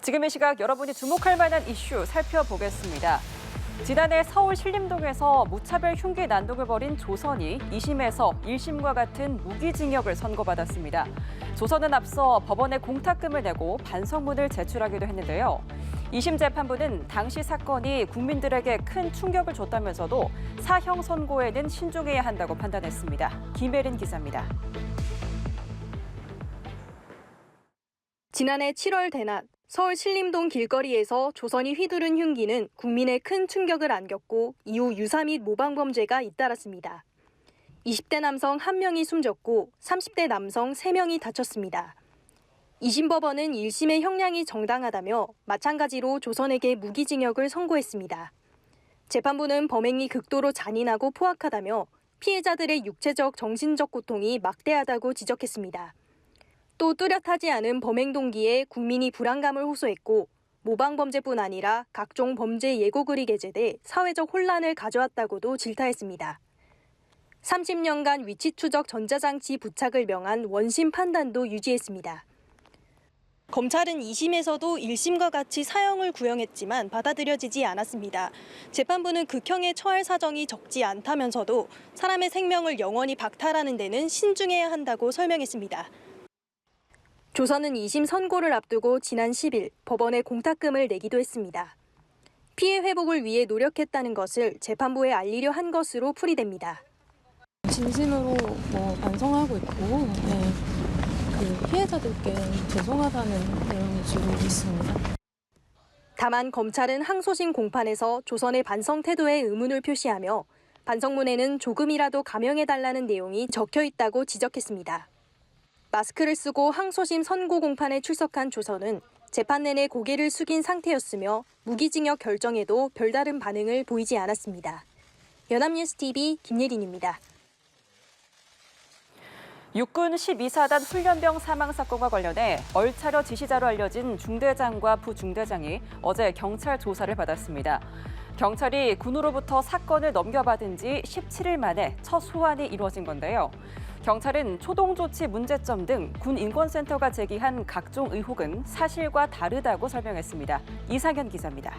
지금 이 시각 여러분이 주목할 만한 이슈 살펴보겠습니다. 지난해 서울 신림동에서 무차별 흉기 난동을 벌인 조선이 2심에서 1심과 같은 무기징역을 선고받았습니다. 조선은 앞서 법원에 공탁금을 내고 반성문을 제출하기도 했는데요. 2심 재판부는 당시 사건이 국민들에게 큰 충격을 줬다면서도 사형 선고에는 신중해야 한다고 판단했습니다. 김혜린 기자입니다. 지난해 7월 대낮 서울 신림동 길거리에서 조선이 휘두른 흉기는 국민의 큰 충격을 안겼고 이후 유사 및 모방범죄가 잇따랐습니다. 20대 남성 1명이 숨졌고 30대 남성 3명이 다쳤습니다. 2심 법원은 1심의 형량이 정당하다며 마찬가지로 조선에게 무기징역을 선고했습니다. 재판부는 범행이 극도로 잔인하고 포악하다며 피해자들의 육체적, 정신적 고통이 막대하다고 지적했습니다. 또 뚜렷하지 않은 범행 동기에 국민이 불안감을 호소했고 모방범죄뿐 아니라 각종 범죄 예고글이 게재돼 사회적 혼란을 가져왔다고도 질타했습니다. 30년간 위치 추적 전자장치 부착을 명한 원심 판단도 유지했습니다. 검찰은 2심에서도 1심과 같이 사형을 구형했지만 받아들여지지 않았습니다. 재판부는 극형에 처할 사정이 적지 않다면서도 사람의 생명을 영원히 박탈하는 데는 신중해야 한다고 설명했습니다. 조선은 2심 선고를 앞두고 지난 10일 법원에 공탁금을 내기도 했습니다. 피해 회복을 위해 노력했다는 것을 재판부에 알리려 한 것으로 풀이됩니다. 진심으로 반성하고 있고 그 피해자들께 죄송하다는 내용이 주로 있습니다. 다만 검찰은 항소심 공판에서 조선의 반성 태도에 의문을 표시하며 반성문에는 조금이라도 감형해달라는 내용이 적혀 있다고 지적했습니다. 마스크를 쓰고 항소심 선고 공판에 출석한 조선은 재판 내내 고개를 숙인 상태였으며 무기징역 결정에도 별다른 반응을 보이지 않았습니다. 연합뉴스TV 김예린입니다. 육군 12사단 훈련병 사망 사건과 관련해 얼차려 지시자로 알려진 중대장과 부중대장이 어제 경찰 조사를 받았습니다. 경찰이 군으로부터 사건을 넘겨받은 지 17일 만에 첫 소환이 이루어진 건데요. 경찰은 초동조치 문제점 등 군 인권센터가 제기한 각종 의혹은 사실과 다르다고 설명했습니다. 이상현 기자입니다.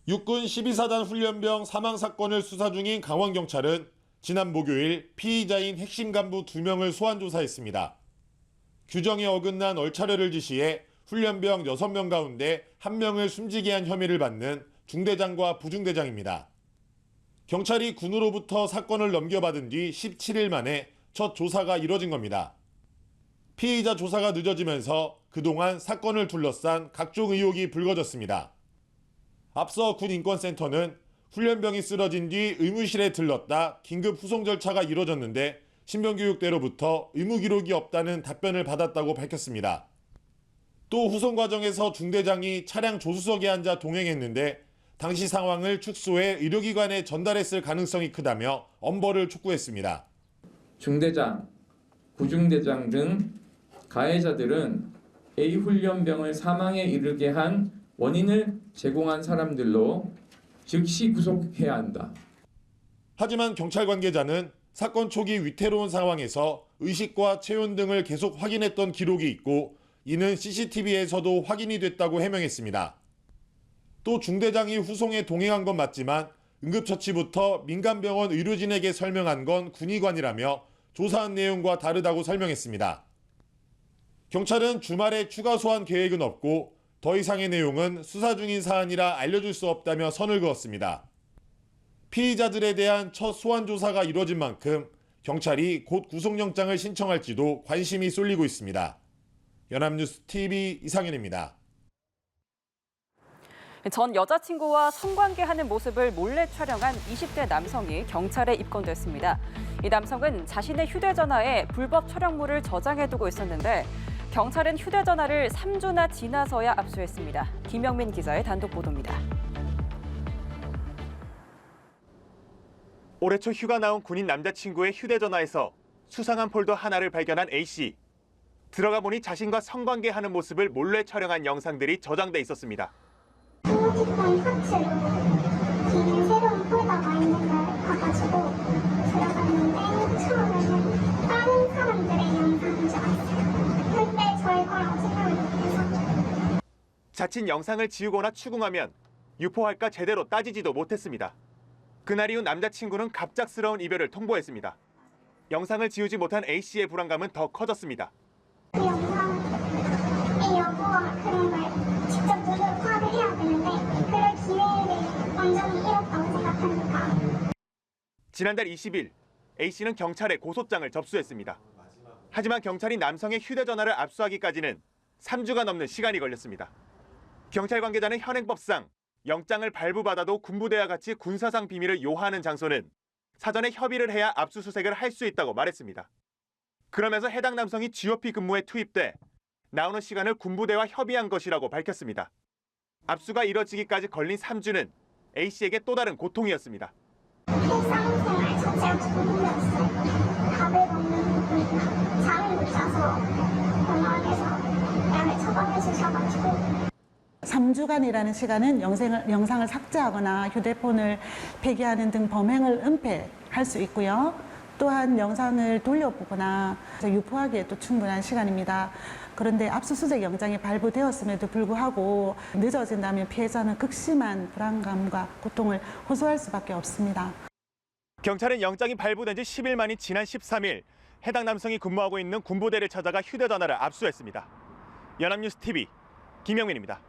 육군 12사단 훈련병 사망 사건을 수사 중인 강원경찰은 지난 목요일 피의자인 핵심 간부 2명을 소환 조사했습니다. 규정에 어긋난 얼차려를 지시해 훈련병 6명 가운데 1명을 숨지게 한 혐의를 받는 중대장과 부중대장입니다. 경찰이 군으로부터 사건을 넘겨받은 뒤 17일 만에 첫 조사가 이뤄진 겁니다. 피의자 조사가 늦어지면서 그동안 사건을 둘러싼 각종 의혹이 불거졌습니다. 앞서 군인권센터는 훈련병이 쓰러진 뒤 의무실에 들렀다 긴급 후송 절차가 이뤄졌는데 신병교육대로부터 의무 기록이 없다는 답변을 받았다고 밝혔습니다. 또 후송 과정에서 중대장이 차량 조수석에 앉아 동행했는데 당시 상황을 축소해 의료기관에 전달했을 가능성이 크다며 엄벌을 촉구했습니다. 중대장, 부중대장 등 가해자들은 A 훈련병을 사망에 이르게 한 원인을 제공한 사람들로 즉시 구속해야 한다. 하지만 경찰 관계자는 사건 초기 위태로운 상황에서 의식과 체온 등을 계속 확인했던 기록이 있고 이는 CCTV에서도 확인이 됐다고 해명했습니다. 또 중대장이 후송에 동행한 건 맞지만 응급처치부터 민간병원 의료진에게 설명한 건 군의관이라며 조사한 내용과 다르다고 설명했습니다. 경찰은 주말에 추가 소환 계획은 없고 더 이상의 내용은 수사 중인 사안이라 알려줄 수 없다며 선을 그었습니다. 피의자들에 대한 첫 소환 조사가 이뤄진 만큼 경찰이 곧 구속영장을 신청할지도 관심이 쏠리고 있습니다. 연합뉴스TV 이상현입니다. 전 여자친구와 성관계하는 모습을 몰래 촬영한 20대 남성이 경찰에 입건됐습니다. 이 남성은 자신의 휴대전화에 불법 촬영물을 저장해두고 있었는데 경찰은 휴대전화를 3주나 지나서야 압수했습니다. 김영민 기자의 단독 보도입니다. 올해 초 휴가 나온 군인 남자친구의 휴대전화에서 수상한 폴더 하나를 발견한 A씨. 들어가 보니 자신과 성관계하는 모습을 몰래 촬영한 영상들이 저장돼 있었습니다. 핸드폰 터치로 긴 새로운 폴더가 있는 걸 봐가지고 들어갔는데 처음에는 다른 사람들의 영상인 줄 알았어요. 그때 자칫 영상을 지우거나 추궁하면 유포할까 제대로 따지지도 못했습니다. 그날 이후 남자친구는 갑작스러운 이별을 통보했습니다. 영상을 지우지 못한 A씨의 불안감은 더 커졌습니다. 그 영상의 여부와 그런 걸 직접 눈으로 파악을 해야 되는데 그럴 기회를 완전히 잃었다고 생각하니까. 지난달 20일 A씨는 경찰에 고소장을 접수했습니다. 하지만 경찰이 남성의 휴대전화를 압수하기까지는 3주가 넘는 시간이 걸렸습니다. 경찰 관계자는 현행법상 영장을 발부받아도 군부대와 같이 군사상 비밀을 요하는 장소는 사전에 협의를 해야 압수수색을 할 수 있다고 말했습니다. 그러면서 해당 남성이 GOP 근무에 투입돼 나오는 시간을 군부대와 협의한 것이라고 밝혔습니다. 압수가 이뤄지기까지 걸린 3주는 A씨에게 또 다른 고통이었습니다. 일상생활 자체가 고통이었어요. 밥을 먹는 부분이나 잠을 못 자서 병원에서 약을 처방해 주셔가지고 3주간이라는 시간은 영상을 삭제하거나 휴대폰을 폐기하는 등 범행을 은폐할 수 있고요. 또한 영상을 돌려보거나 유포하기에 또 충분한 시간입니다. 그런데 압수수색 영장이 발부되었음에도 불구하고 늦어진다면 피해자는 극심한 불안감과 고통을 호소할 수밖에 없습니다. 경찰은 영장이 발부된 지 10일 만인 지난 13일 해당 남성이 근무하고 있는 군부대를 찾아가 휴대전화를 압수했습니다. 연합뉴스 TV 김영민입니다.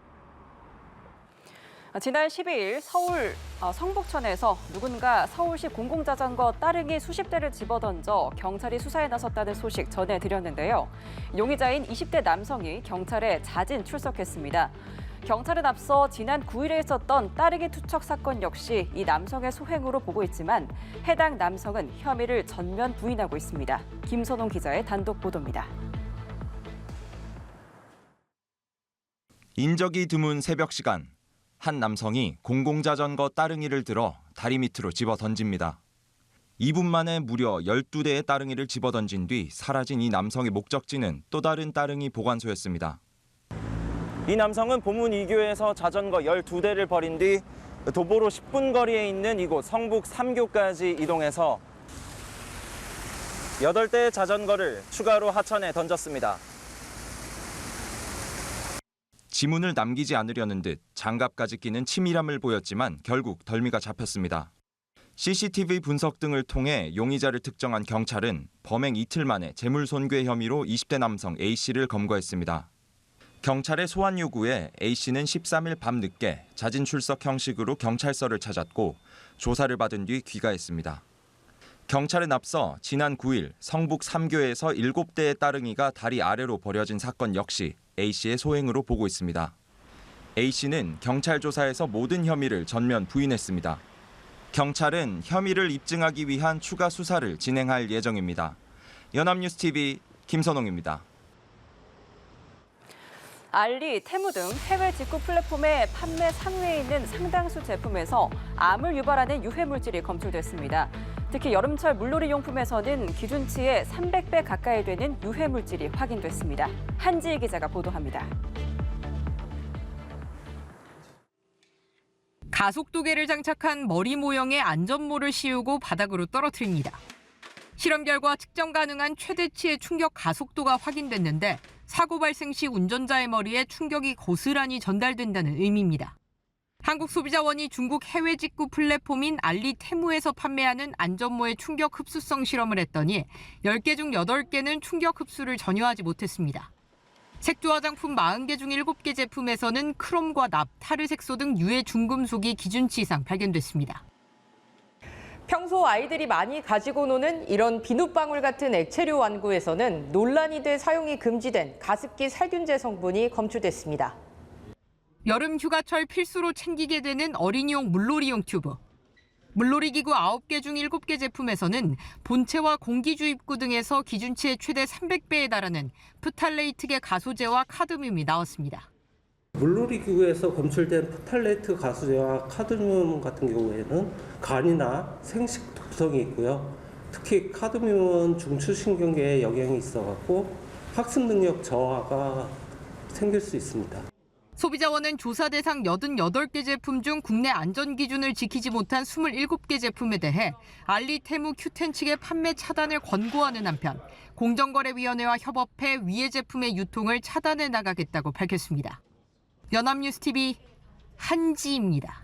지난 12일 서울 성북천에서 누군가 서울시 공공자전거 따릉이 수십 대를 집어던져 경찰이 수사에 나섰다는 소식 전해드렸는데요. 용의자인 20대 남성이 경찰에 자진 출석했습니다. 경찰은 앞서 지난 9일에 있었던 따릉이 투척 사건 역시 이 남성의 소행으로 보고 있지만 해당 남성은 혐의를 전면 부인하고 있습니다. 김선홍 기자의 단독 보도입니다. 인적이 드문 새벽 시간, 한 남성이 공공자전거 따릉이를 들어 다리 밑으로 집어 던집니다. 2분 만에 무려 12대의 따릉이를 집어 던진 뒤 사라진 이 남성의 목적지는 또 다른 따릉이 보관소였습니다. 이 남성은 보문 2교에서 자전거 12대를 버린 뒤 도보로 10분 거리에 있는 이곳 성북 3교까지 이동해서 8대의 자전거를 추가로 하천에 던졌습니다. 지문을 남기지 않으려는 듯 장갑까지 끼는 치밀함을 보였지만 결국 덜미가 잡혔습니다. CCTV 분석 등을 통해 용의자를 특정한 경찰은 범행 이틀 만에 재물손괴 혐의로 20대 남성 A씨를 검거했습니다. 경찰의 소환 요구에 A씨는 13일 밤 늦게 자진 출석 형식으로 경찰서를 찾았고 조사를 받은 뒤 귀가했습니다. 경찰은 앞서 지난 9일 성북 3교에서 7대의 따릉이가 다리 아래로 버려진 사건 역시 A씨의 소행으로 보고 있습니다. A씨는 경찰 조사에서 모든 혐의를 전면 부인했습니다. 경찰은 혐의를 입증하기 위한 추가 수사를 진행할 예정입니다. 연합뉴스 TV 김선홍입니다. 알리, 테무 등 해외 직구 플랫폼의 판매 상위에 있는 상당수 제품에서 암을 유발하는 유해 물질이 검출됐습니다. 특히 여름철 물놀이 용품에서는 기준치의 300배 가까이 되는 유해 물질이 확인됐습니다. 한지희 기자가 보도합니다. 가속도계를 장착한 머리 모형의 안전모를 씌우고 바닥으로 떨어뜨립니다. 실험 결과 측정 가능한 최대치의 충격 가속도가 확인됐는데 사고 발생 시 운전자의 머리에 충격이 고스란히 전달된다는 의미입니다. 한국소비자원이 중국 해외 직구 플랫폼인 알리 테무에서 판매하는 안전모의 충격 흡수성 실험을 했더니 10개 중 8개는 충격 흡수를 전혀 하지 못했습니다. 색조 화장품 40개 중 7개 제품에서는 크롬과 납, 타르색소 등 유해 중금속이 기준치 이상 발견됐습니다. 평소 아이들이 많이 가지고 노는 이런 비눗방울 같은 액체류 완구에서는 논란이 돼 사용이 금지된 가습기 살균제 성분이 검출됐습니다. 여름 휴가철 필수로 챙기게 되는 어린이용 물놀이용 튜브. 물놀이 기구 9개 중 7개 제품에서는 본체와 공기주입구 등에서 기준치의 최대 300배에 달하는 프탈레이트계 가소제와 카드뮴이 나왔습니다. 물놀이 기구에서 검출된 프탈레이트 가소제와 카드뮴 같은 경우에는 간이나 생식 독성이 있고요. 특히 카드뮴은 중추신경계에 영향이 있어갖고 학습 능력 저하가 생길 수 있습니다. 소비자원은 조사 대상 88개 제품 중 국내 안전 기준을 지키지 못한 27개 제품에 대해 알리 테무 큐텐 측의 판매 차단을 권고하는 한편 공정거래위원회와 협업해 위해 제품의 유통을 차단해 나가겠다고 밝혔습니다. 연합뉴스TV 한지입니다.